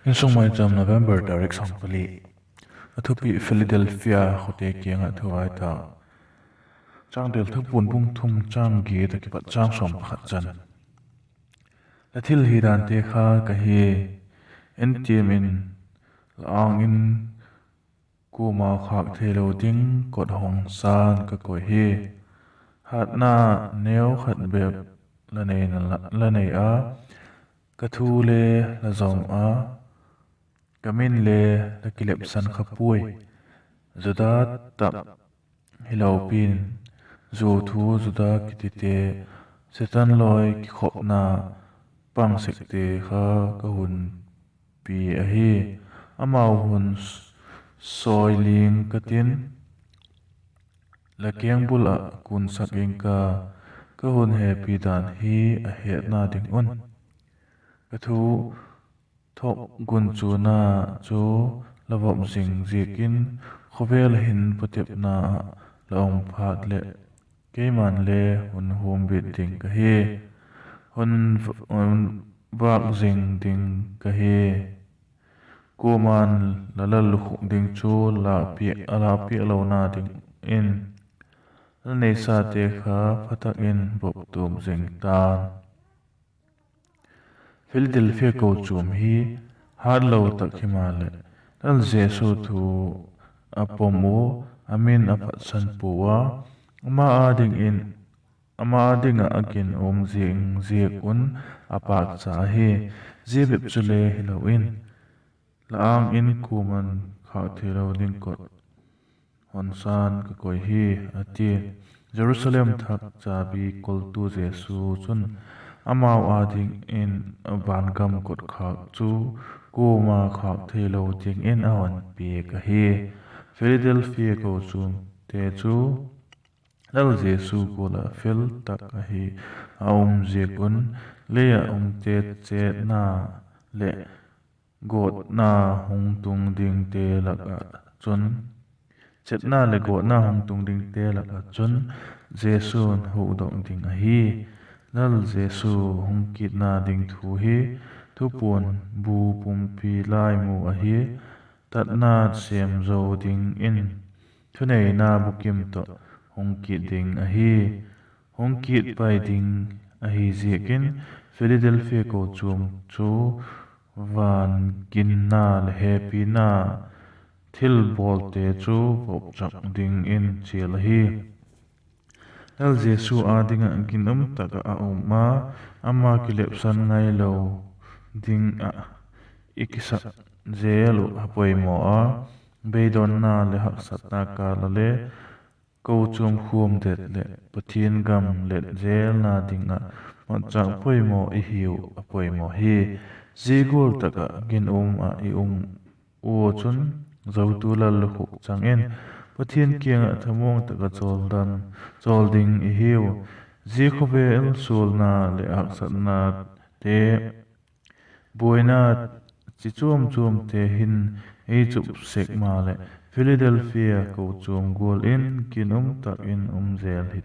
In song mai jam November direct song pali athupi Philadelphia khote kianga thuai ta chang del thak bun bung thum chang gi ta ki pat chang som khat chan lathil hi ran te kha ka hi NTM in lang in ku ma khak thelo ding kot hong san ka ko hi hat na neo khat be la nei a ka thu le la zom a kamin le la kilep san khapui zuda tap hilau pin zu thu zuda kitite setan loi ki khop na pang sekte kha ka hun pi a hi amau hun soi ling katin la keng bul a kun saking ka hun he pi dan hi a he na ding on ka thu thok gun chu na chu lavom sing zikin khovel hin patep na laom phat le keman le hun hom bit ding ka he hun wak zing ding ka he kuman lalal khuk ding chu la pi lo na ding in nei sa te kha phatak in bop tum zing tan Philadelphia ko chum hi har lo tak himale dal jesu thu apomu amin apat san puwa ama ading a akin jing un apak cha hi jibip chule hiloin laang in kuman kha thelo ding kot honsan ka koi hi ati Jerusalem thak chabi koltu jesu chun amau ading in bangam kot khak chu kuma khak thelo ding in awan pi ka hi Philadelphia ko chum te chu lal jesu ko la phil tak ka hi je kun le te che na le got na hung tung ding te laka chun chet na le got na hung tung ding te laka chun jesu hu dong ding a hi lal jesu hung kit na ding thu hi thu pon bu pum pi lai mu a hi tat na sem zo ding in thu nei na bukim to hung kit ding a hi hung kit pai ding a hi zekin Philadelphia ko chum chu van gin na le happy na thil bol te chu pop chak ding in chil hi lal jesu adinga ginam taka a ma ama kilep san ngai lo ding a ikisa jelo hapoi mo a beidon na le hak sat na ka le ko chum khum det le pathin gam le jel na ding a chang poi mo I hiu apoi mo hi zigol taka gin a I o chun zautu lal khuk chang en pathin kiang a thamong taka chol ding I hiu zi khovel sul na le ak sat na te boina chi chum te hin e chup sek ma le Philadelphia ko chum gol in kinum tak in zel hi